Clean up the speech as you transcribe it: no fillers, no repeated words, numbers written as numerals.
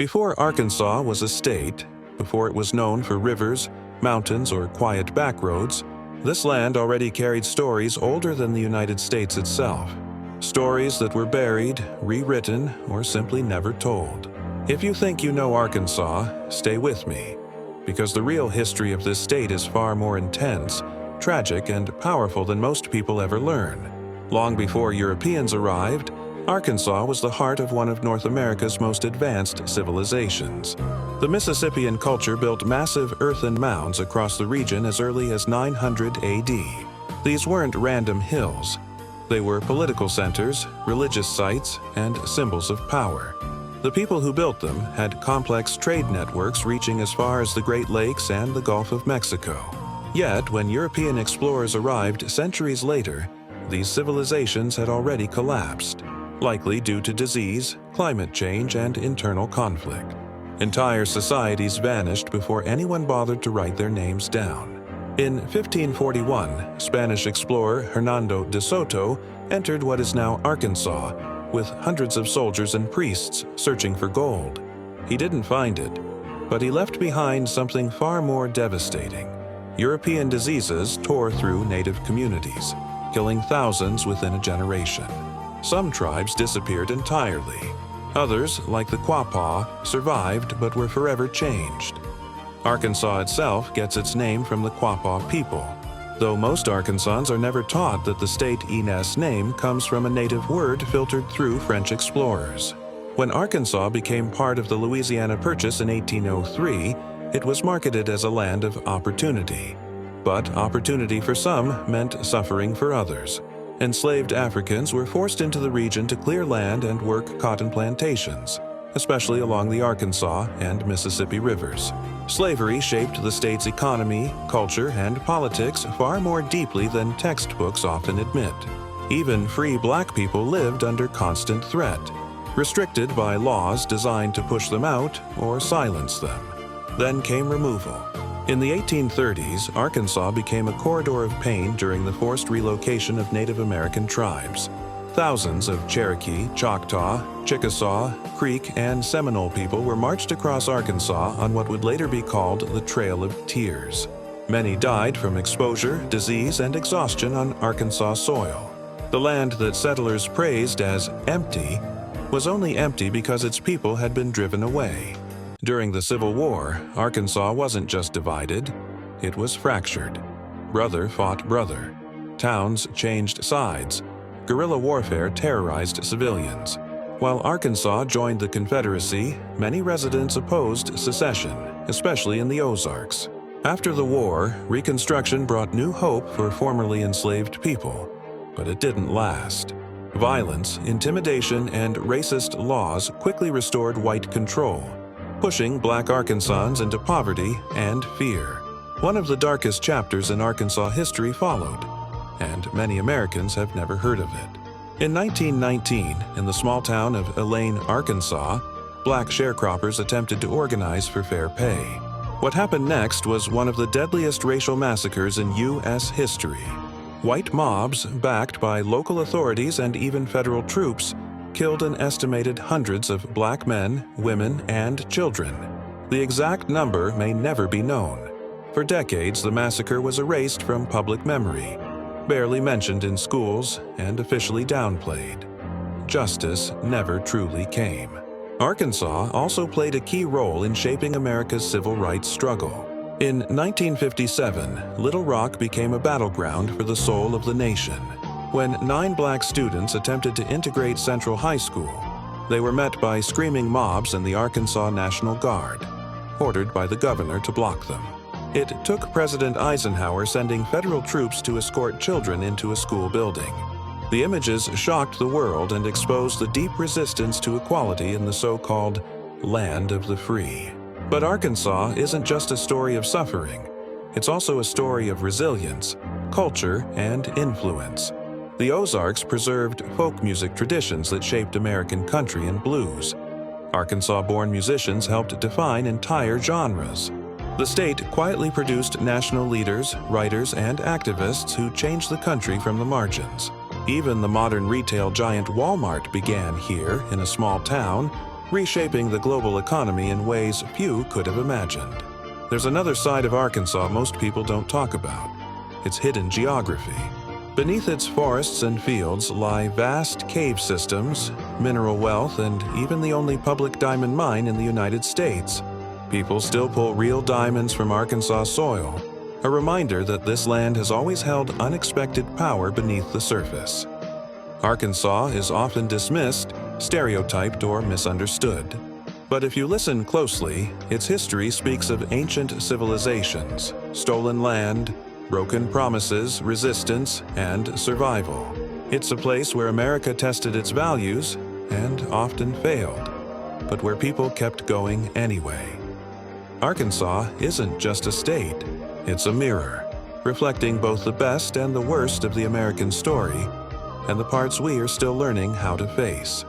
Before Arkansas was a state, before it was known for rivers, mountains, or quiet backroads, this land already carried stories older than the United States itself. Stories that were buried, rewritten, or simply never told. If you think you know Arkansas, stay with me, because the real history of this state is far more intense, tragic, and powerful than most people ever learn. Long before Europeans arrived, Arkansas was the heart of one of North America's most advanced civilizations. The Mississippian culture built massive earthen mounds across the region as early as 900 AD. These weren't random hills. They were political centers, religious sites, and symbols of power. The people who built them had complex trade networks reaching as far as the Great Lakes and the Gulf of Mexico. Yet, when European explorers arrived centuries later, these civilizations had already collapsed, likely due to disease, climate change, and internal conflict. Entire societies vanished before anyone bothered to write their names down. In 1541, Spanish explorer Hernando de Soto entered what is now Arkansas, with hundreds of soldiers and priests searching for gold. He didn't find it, but he left behind something far more devastating. European diseases tore through native communities, killing thousands within a generation. Some tribes disappeared entirely. Others, like the Quapaw, survived but were forever changed. Arkansas itself gets its name from the Quapaw people, though most Arkansans are never taught that the state Ines name comes from a native word filtered through French explorers. When Arkansas became part of the Louisiana Purchase in 1803, it was marketed as a land of opportunity. But opportunity for some meant suffering for others. Enslaved Africans were forced into the region to clear land and work cotton plantations, especially along the Arkansas and Mississippi rivers. Slavery shaped the state's economy, culture, and politics far more deeply than textbooks often admit. Even free black people lived under constant threat, restricted by laws designed to push them out or silence them. Then came removal. In the 1830s, Arkansas became a corridor of pain during the forced relocation of Native American tribes. Thousands of Cherokee, Choctaw, Chickasaw, Creek, and Seminole people were marched across Arkansas on what would later be called the Trail of Tears. Many died from exposure, disease, and exhaustion on Arkansas soil. The land that settlers praised as empty was only empty because its people had been driven away. During the Civil War, Arkansas wasn't just divided, it was fractured. Brother fought brother. Towns changed sides. Guerrilla warfare terrorized civilians. While Arkansas joined the Confederacy, many residents opposed secession, especially in the Ozarks. After the war, Reconstruction brought new hope for formerly enslaved people, but it didn't last. Violence, intimidation, and racist laws quickly restored white control, pushing black Arkansans into poverty and fear. One of the darkest chapters in Arkansas history followed, and many Americans have never heard of it. In 1919, in the small town of Elaine, Arkansas, black sharecroppers attempted to organize for fair pay. What happened next was one of the deadliest racial massacres in U.S. history. White mobs, backed by local authorities and even federal troops, killed an estimated hundreds of black men, women, and children. The exact number may never be known. For decades, the massacre was erased from public memory, barely mentioned in schools, and officially downplayed. Justice never truly came. Arkansas also played a key role in shaping America's civil rights struggle. In 1957, Little Rock became a battleground for the soul of the nation. When 9 black students attempted to integrate Central High School, they were met by screaming mobs and the Arkansas National Guard, ordered by the governor to block them. It took President Eisenhower sending federal troops to escort children into a school building. The images shocked the world and exposed the deep resistance to equality in the so-called land of the free. But Arkansas isn't just a story of suffering. It's also a story of resilience, culture, and influence. The Ozarks preserved folk music traditions that shaped American country and blues. Arkansas-born musicians helped define entire genres. The state quietly produced national leaders, writers, and activists who changed the country from the margins. Even the modern retail giant Walmart began here in a small town, reshaping the global economy in ways few could have imagined. There's another side of Arkansas most people don't talk about: its hidden geography. Beneath its forests and fields lie vast cave systems, mineral wealth, and even the only public diamond mine in the United States. People still pull real diamonds from Arkansas soil, a reminder that this land has always held unexpected power beneath the surface. Arkansas is often dismissed, stereotyped, or misunderstood. But if you listen closely, its history speaks of ancient civilizations, stolen land, broken promises, resistance, and survival. It's a place where America tested its values and often failed, but where people kept going anyway. Arkansas isn't just a state, it's a mirror, reflecting both the best and the worst of the American story, and the parts we are still learning how to face.